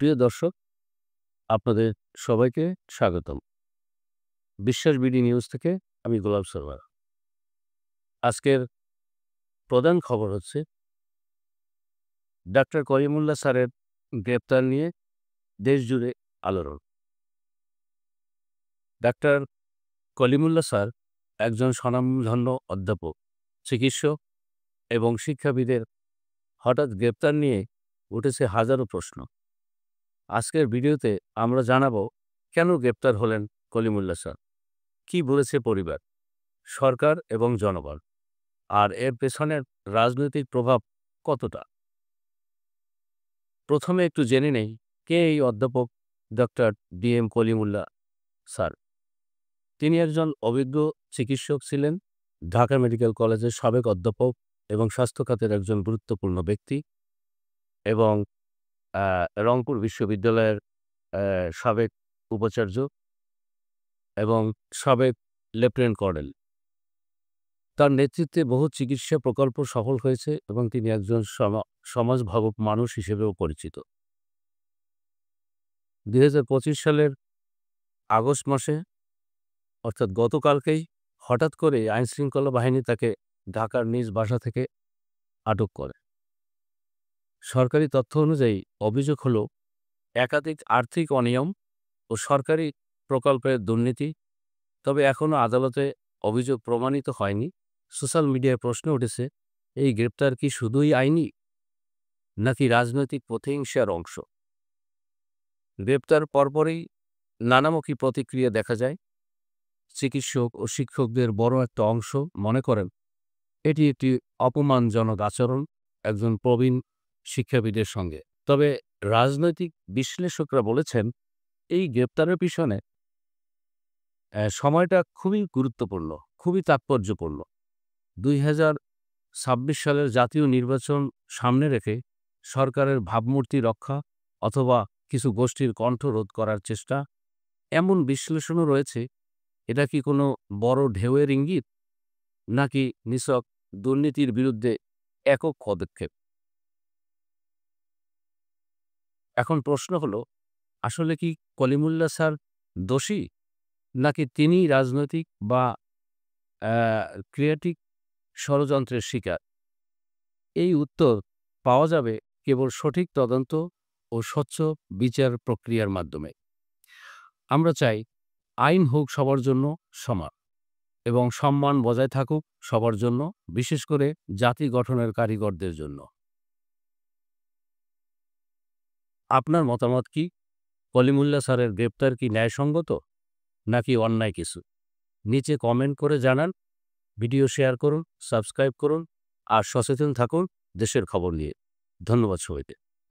প্রিয় দর্শক, আপনাদের সবাইকে স্বাগতম। বিশ্বাস বিডি নিউজ থেকে আমি গোলাম সরওয়ার। আজকের প্রধান খবর হচ্ছে ডাক্তার করিমুল্লাহ স্যারের গ্রেপ্তার নিয়ে দেশজুড়ে আলোড়ন। ডাক্তার কলিমুল্লাহ স্যার একজন স্বনামধন্য অধ্যাপক, চিকিৎসক এবং শিক্ষাবিদের হঠাৎ গ্রেপ্তার নিয়ে উঠেছে হাজারো প্রশ্ন। আজকের ভিডিওতে আমরা জানাবো কেন গ্রেপ্তার হলেন কলিমুল্লাহ স্যার, কী বলেছে পরিবার, সরকার এবং জনগণ, আর এর পেছনের রাজনৈতিক প্রভাব কতটা। প্রথমে একটু জেনে নেই কে এই অধ্যাপক ডক্টর DM কলিমুল্লাহ স্যার। তিনি একজন অভিজ্ঞ চিকিৎসক ছিলেন, ঢাকা মেডিকেল কলেজের সাবেক অধ্যাপক এবং স্বাস্থ্য খাতের একজন গুরুত্বপূর্ণ ব্যক্তি, এবং রংপুর বিশ্ববিদ্যালয়ের সাবেক উপাচার্য এবং সাবেক লেফটেন্যান্ট কর্নেল। তার নেতৃত্বে বহু চিকিৎসা প্রকল্প সফল হয়েছে এবং তিনি একজন সমাজভাবক মানুষ হিসেবেও পরিচিত। 2025 সালের আগস্ট মাসে, অর্থাৎ গতকালকেই, হঠাৎ করে আইনশৃঙ্খলা বাহিনী তাকে ঢাকার নিজ বাসা থেকে আটক করে। সরকারি তথ্য অনুযায়ী অভিযোগ হল একাধিক আর্থিক অনিয়ম ও সরকারি প্রকল্পের দুর্নীতি। তবে এখনও আদালতে অভিযোগ প্রমাণিত হয়নি। সোশ্যাল মিডিয়ায় প্রশ্ন উঠেছে, এই গ্রেপ্তার কি শুধুই আইনি নাকি রাজনৈতিক প্রতিহিংসার অংশ? গ্রেপ্তার পরপরই নানামুখী প্রতিক্রিয়া দেখা যায়। চিকিৎসক ও শিক্ষকদের বড় একটা অংশ মনে করেন এটি একটি অপমানজনক আচরণ একজন প্রবীণ শিক্ষাবিদের সঙ্গে। তবে রাজনৈতিক বিশ্লেষকরা বলেছেন এই গ্রেপ্তারের পিছনে সময়টা খুবই গুরুত্বপূর্ণ, খুবই তাৎপর্যপূর্ণ। 2026 সালের জাতীয় নির্বাচন সামনে রেখে সরকারের ভাবমূর্তি রক্ষা অথবা কিছু গোষ্ঠীর কণ্ঠ রোধ করার চেষ্টা, এমন বিশ্লেষণও রয়েছে। এটা কি কোনো বড় ঢেউয়ের ইঙ্গিত নাকি নিছক দুর্নীতির বিরুদ্ধে একক পদক্ষেপ? এখন প্রশ্ন হলো, আসলে কি কলিমুল্লাহ স্যার দোষী নাকি তিনি রাজনৈতিক বা ক্রিয়েটিভ ষড়যন্ত্রের শিকার? এই উত্তর পাওয়া যাবে কেবল সঠিক তদন্ত ও স্বচ্ছ বিচার প্রক্রিয়ার মাধ্যমে। আমরা চাই আইন হোক সবার জন্য সমান এবং সম্মান বজায় থাকুক সবার জন্য, বিশেষ করে জাতি গঠনের কারিগরদের জন্য। আপনার মতামত কি? কলিমুল্লাহ স্যারের গ্রেপ্তার কি ন্যায়সঙ্গত নাকি অন্যায় কিছু? নিচে কমেন্ট করে জানান। ভিডিও শেয়ার করুন, সাবস্ক্রাইব করুন আর সচেতন থাকুন দেশের খবর নিয়ে। ধন্যবাদ সবাইকে।